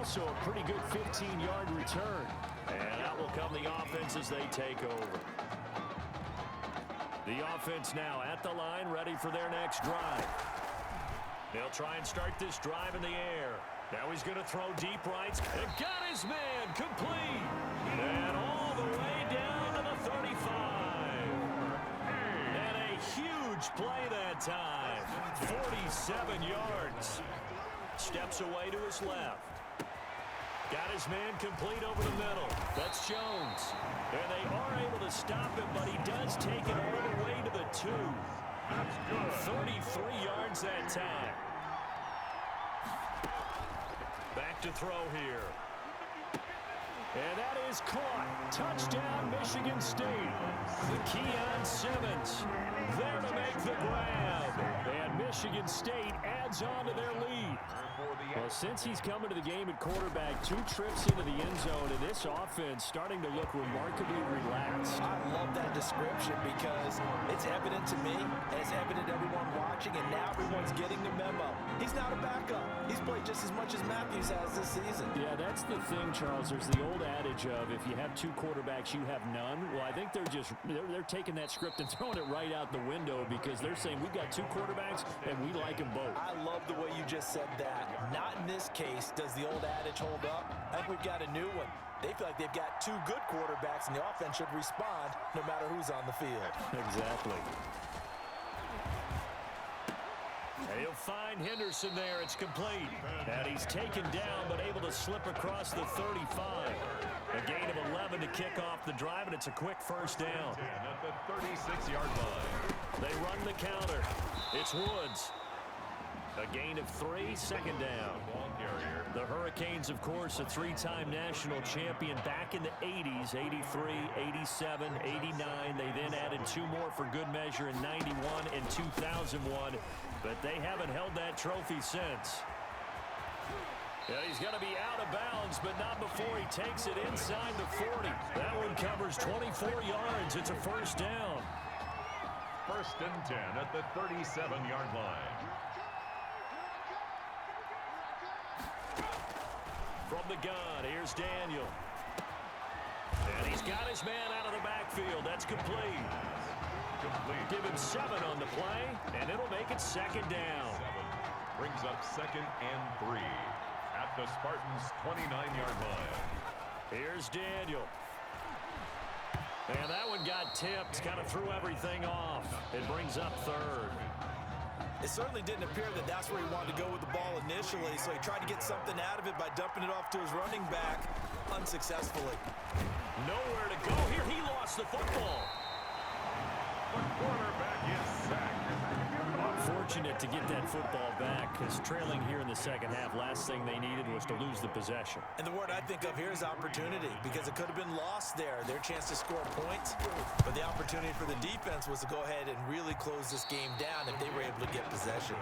also a pretty good 15-yard return. And out will come the offense as they take over. The offense now at the line, ready for their next drive. They'll try and start this drive in the air. Now he's going to throw deep right. And got his man complete. And all the way down to the 35. And a huge play that time. 47 yards. Steps away to his left. Got his man complete over the middle. That's Jones. And they are able to stop him, but he does take it all the way to the 2. That's good. 33 yards that time. Back to throw here. And that is caught. Touchdown, Michigan State. The Keon Simmons there to make the grab. And Michigan State adds on to their lead. Well, since he's coming to the game at quarterback, 2 trips into the end zone, and this offense starting to look remarkably relaxed. I love that description because it's evident to me, and it's evident to everyone watching, and now everyone's getting the memo. He's not a backup. He's played just as much as Matthews has this season. Yeah, that's the thing, Charles. There's the old adage of if you have 2 quarterbacks, you have none. Well, I think they're taking that script and throwing it right out the window because they're saying we've got 2 quarterbacks and we like them both. I love the way you just said that. Not in this case does the old adage hold up. I think we've got a new one. They feel like they've got 2 good quarterbacks, and the offense should respond no matter who's on the field. Exactly. He'll find Henderson there. It's complete. And he's taken down but able to slip across the 35. A gain of 11 to kick off the drive, and it's a quick first down. At the 36-yard line. They run the counter. It's Woods. A gain of 3, second down. The Hurricanes, of course, a 3-time national champion back in the 80s, 83, 87, 89. They then added 2 more for good measure in 91 and 2001, but they haven't held that trophy since. Yeah, he's going to be out of bounds, but not before he takes it inside the 40. That one covers 24 yards. It's a first down. First and 10 at the 37-yard line. From the gun, here's Daniel. And he's got his man out of the backfield. That's complete. Give him 7 on the play, and it'll make it second down. 7 brings up second and 3 at the Spartans' 29-yard line. Here's Daniel. And that one got tipped, kind of threw everything off. It brings up third. It certainly didn't appear that that's where he wanted to go with the ball initially, so he tried to get something out of it by dumping it off to his running back unsuccessfully. Nowhere to go here. He lost the football. The quarterback is sacked. Unfortunate to get that football back because trailing here in the second half, last thing they needed was to lose the possession. And the word I think of here is opportunity because it could have been lost there, their chance to score points. But the opportunity for the defense was to go ahead and really close this game down if they were able to get possession.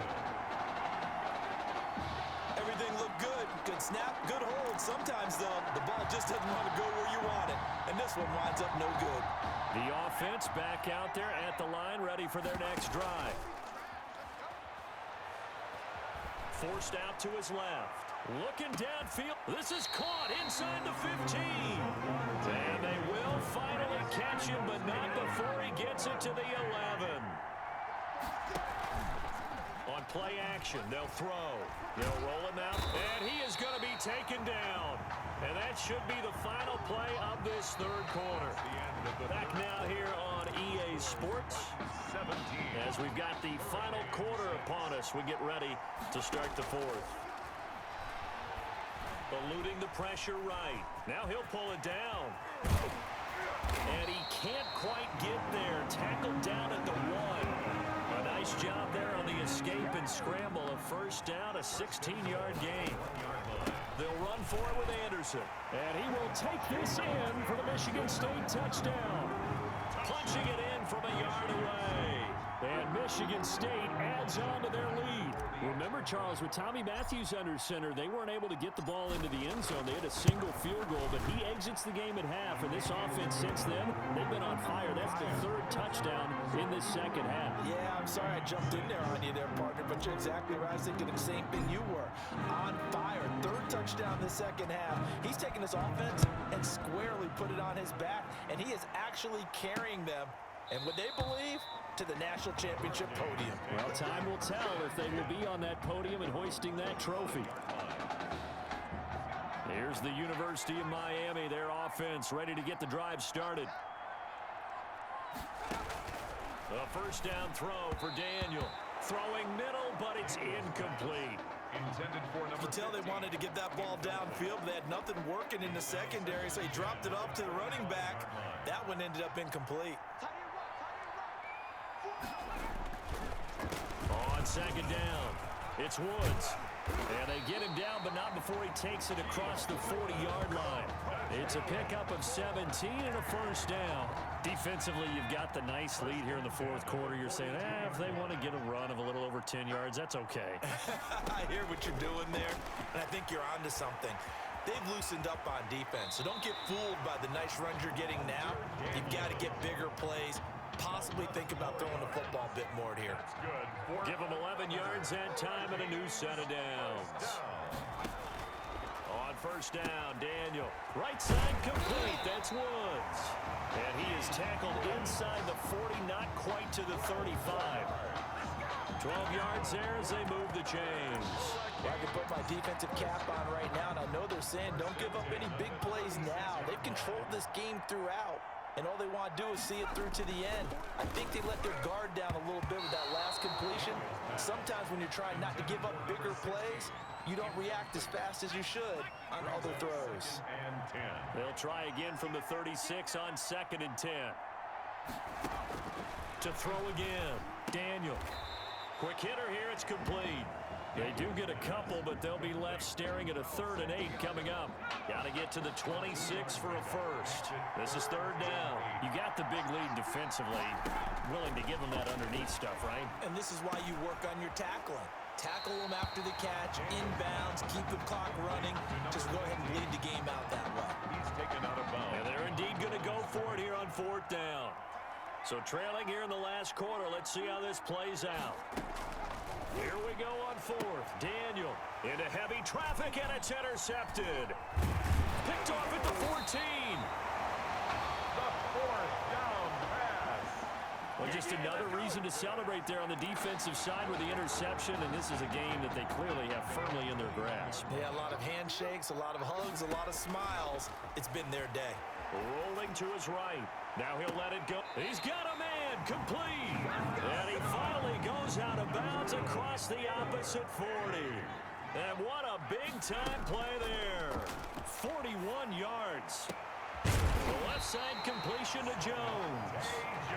Everything looked good. Good snap, good hold. Sometimes, though, the ball just doesn't want to go where you want it. And this one winds up no good. The offense back out there at the line, ready for their next drive. Forced out to his left. Looking downfield. This is caught inside the 15. And they will finally catch him, but not before he gets it to the 11. On play action, they'll throw. They'll roll him out, and he is going to be taken down. And that should be the final play of this third quarter. Back now here on EA Sports. 17. As we've got the final quarter upon us, we get ready to start the fourth. Eluding the pressure right. Now he'll pull it down. And he can't quite get there. Tackled down at the 1. A nice job there on the escape and scramble. A first down, a 16-yard gain. They'll run for it with Anderson. And he will take this in for the Michigan State touchdown. Punching it in from a yard away. And Michigan State adds on to their lead. Remember, Charles, with Tommy Matthews under center, they weren't able to get the ball into the end zone. They had a single field goal, but he exits the game at half. And this offense since then, they've been on fire. That's the third touchdown in this second half. Yeah, I'm sorry I jumped in there on you there, partner, but you're exactly right. I was thinking the same thing you were. On fire. Third touchdown in the second half. He's taking this offense and squarely put it on his back, and he is actually carrying them, and would they believe, to the national championship podium. Well, time will tell if they will be on that podium and hoisting that trophy. Here's the University of Miami, their offense ready to get the drive started. A first down throw for Daniel. Throwing middle, but it's incomplete. Intended for number You can tell they wanted to get that ball downfield, but they had nothing working in the secondary, so he dropped it off to the running back. That one ended up incomplete. On second down, it's Woods. And they get him down, but not before he takes it across the 40-yard line. It's a pickup of 17 and a first down. Defensively, you've got the nice lead here in the fourth quarter. You're saying, if they want to get a run of a little over 10 yards, that's okay. I hear what you're doing there, and I think you're onto something. They've loosened up on defense, so don't get fooled by the nice runs you're getting now. You've got to get bigger plays. Possibly think about throwing the football a bit more here. Give them 11 yards that time and a new set of downs. On first down, Daniel. Right side complete. That's Woods. And he is tackled inside the 40, not quite to the 35. 12 yards there as they move the chains. Well, I can put my defensive cap on right now, and I know they're saying don't give up any big plays now. They've controlled this game throughout, and all they want to do is see it through to the end. I think they let their guard down a little bit with that last completion. Sometimes when you're trying not to give up bigger plays, you don't react as fast as you should on other throws. They'll try again from the 36 on 2nd and 10. To throw again, Daniel. Quick hitter here, it's complete. They do get a couple, but they'll be left staring at a 3rd and 8 coming up. Got to get to the 26 for a first. This is 3rd down. You got the big lead defensively. Willing to give them that underneath stuff, right? And this is why you work on your tackling. Tackle them after the catch, inbounds, keep the clock running. Just go ahead and bleed the game out that way. He's taken out of bounds. And they're indeed going to go for it here on 4th down. So trailing here in the last quarter, let's see how this plays out. Here we go on 4th. Daniel into heavy traffic, and it's intercepted. Picked off at the 14. The 4th down pass. Well, just another reason to celebrate there on the defensive side with the interception, and this is a game that they clearly have firmly in their grasp. Yeah, a lot of handshakes, a lot of hugs, a lot of smiles. It's been their day. Rolling to his right. Now he'll let it go. He's got a man, complete. And he finally goes out of bounds across the opposite 40. And what a big-time play there. 41 yards. The left side completion to Jones.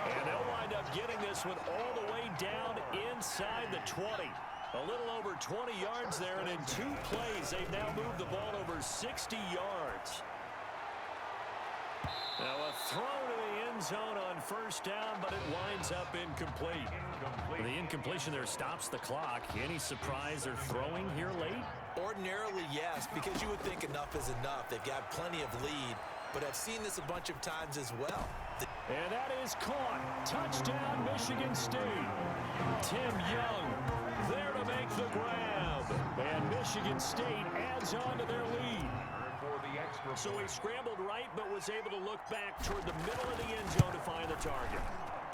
And they'll wind up getting this one all the way down inside the 20. A little over 20 yards there, and in 2 plays, they've now moved the ball over 60 yards. Now a throw to the end zone on first down, but it winds up incomplete. The incompletion there stops the clock. Any surprise they're throwing here late? Ordinarily, yes, because you would think enough is enough. They've got plenty of lead, but I've seen this a bunch of times as well. And that is caught. Touchdown, Michigan State. Tim Young there to make the grab. And Michigan State adds on to their lead. So he scrambled right, but was able to look back toward the middle of the end zone to find the target.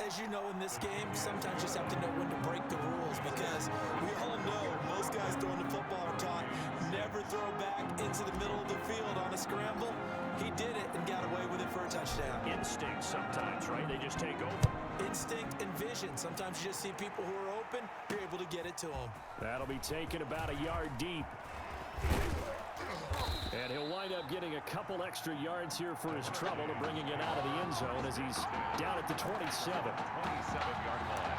As you know, in this game, sometimes you just have to know when to break the rules, because we all know most guys throwing the football are taught never throw back into the middle of the field on a scramble. He did it and got away with it for a touchdown. Instinct sometimes, right? They just take over. Instinct and vision. Sometimes you just see people who are open, you're able to get it to them. That'll be taken about a yard deep. And he'll wind up getting a couple extra yards here for his trouble to bringing it out of the end zone as he's down at the 27. 27-yard line.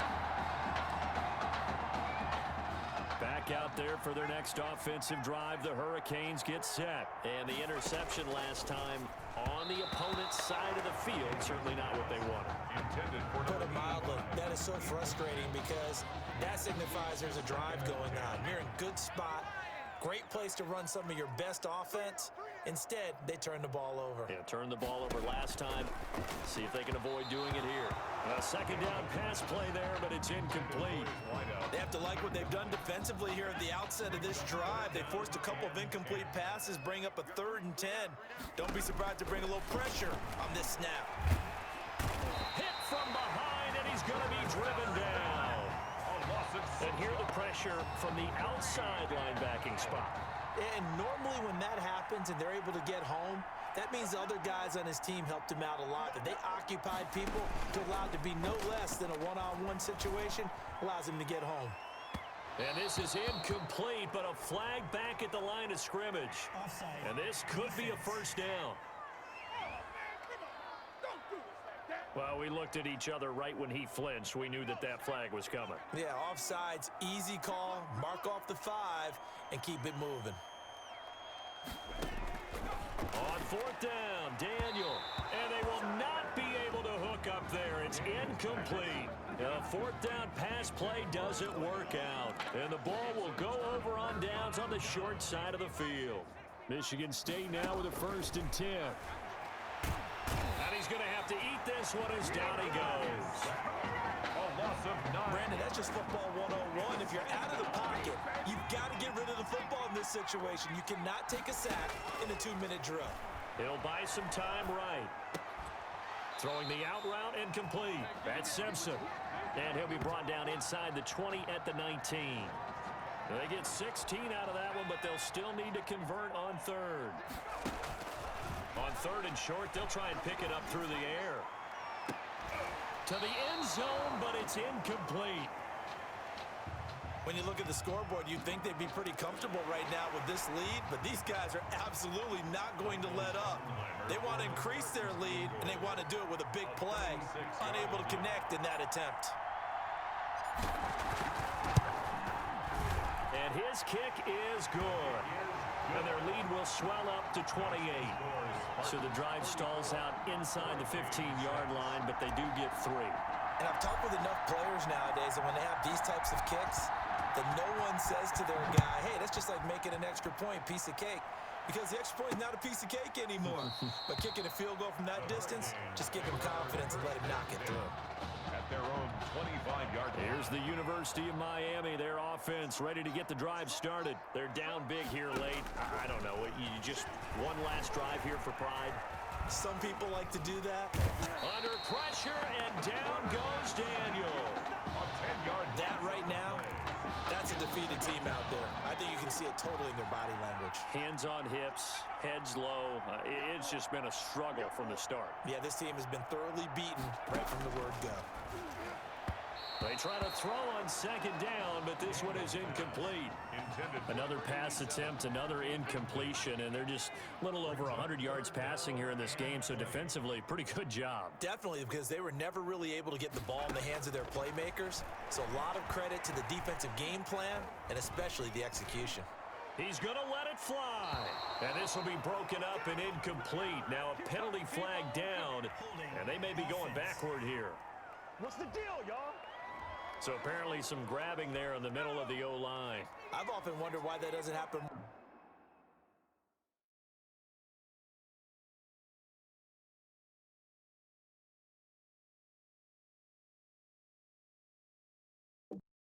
Back out out there for their next offensive drive. The Hurricanes get set. And the interception last time on the opponent's side of the field, certainly not what they wanted. Put it mildly, that is so frustrating because that signifies there's a drive going on. You're in good spot, great place to run some of your best offense. Instead, they turn the ball over. Yeah, turned the ball over last time. See if they can avoid doing it here. A second down pass play there, but it's incomplete. They have to like what they've done defensively here at the outset of this drive. They forced a couple of incomplete passes, bring up a 3rd and 10. Don't be surprised to bring a little pressure on this snap. Hit from behind, and he's going to be driven down. And here the pressure from the outside linebacking spot. And normally when that happens and they're able to get home, that means the other guys on his team helped him out a lot. That they occupied people to allow it to be no less than a one-on-one situation allows him to get home. And this is incomplete, but a flag back at the line of scrimmage. And this could be a first down. Well, we looked at each other right when he flinched. We knew that that flag was coming. Yeah, offsides, easy call, mark off the 5, and keep it moving. On 4th down, Daniel. And they will not be able to hook up there. It's incomplete. A 4th down pass play doesn't work out. And the ball will go over on downs on the short side of the field. Michigan State now with a 1st and 10. And he's going to have to eat this one as down he goes. Brandon, that's just football 101. If you're out of the pocket, you've got to get rid of the football in this situation. You cannot take a sack in a 2-minute drill. He'll buy some time right. Throwing the out route incomplete. That's Simpson. And he'll be brought down inside the 20 at the 19. They get 16 out of that one, but they'll still need to convert on 3rd. On 3rd and short, they'll try and pick it up through the air. To the end zone, but it's incomplete. When you look at the scoreboard, you'd think they'd be pretty comfortable right now with this lead, but these guys are absolutely not going to let up. They want to increase their lead, and they want to do it with a big play. Unable to connect in that attempt. And his kick is good. And their lead will swell up to 28. So the drive stalls out inside the 15-yard line, but they do get 3. And I've talked with enough players nowadays, and when they have these types of kicks, that no one says to their guy, hey, that's just like making an extra point, piece of cake. Because the extra point is not a piece of cake anymore. But kicking a field goal from that distance, just give him confidence and let him knock it through. At their own 25-yard line. Here's the University of Miami, their offense ready to get the drive started. They're down big here late. I don't know. You just one last drive here for pride. Some people like to do that. Under pressure, and down goes Daniel. That right now, that's a defeated team out there. I think you can see it totally in their body language. Hands on hips, heads low. It's just been a struggle from the start. Yeah, this team has been thoroughly beaten right from the word go. They try to throw on 2nd down, but this one is incomplete. Another pass attempt, another incompletion, and they're just a little over 100 yards passing here in this game, so defensively, pretty good job. Definitely, because they were never really able to get the ball in the hands of their playmakers, so a lot of credit to the defensive game plan, and especially the execution. He's going to let it fly, and this will be broken up and incomplete. Now a penalty flag down, and they may be going backward here. What's the deal, y'all? So apparently some grabbing there in the middle of the O-line. I've often wondered why that doesn't happen.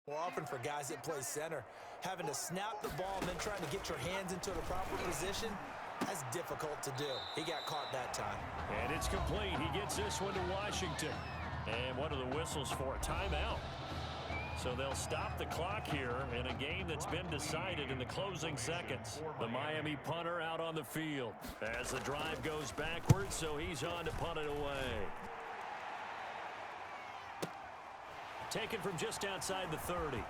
More often for guys that play center, having to snap the ball and then trying to get your hands into the proper position, that's difficult to do. He got caught that time. And it's complete. He gets this one to Washington. And what are the whistles for? Timeout. So they'll stop the clock here in a game that's been decided in the closing seconds. The Miami punter out on the field as the drive goes backwards, so he's on to punt it away. Taken from just outside the 30.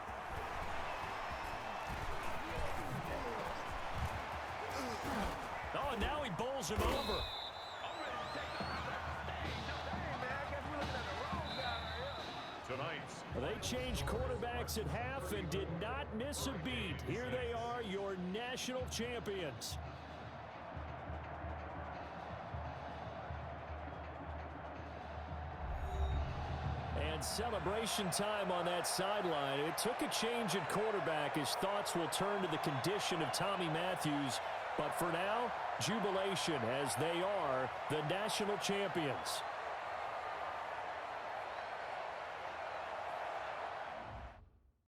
Oh, and now he bowls him over. They changed quarterbacks at half and did not miss a beat. Here they are, your national champions. And celebration time on that sideline. It took a change at quarterback as thoughts will turn to the condition of Tommy Matthews. But for now, jubilation as they are the national champions.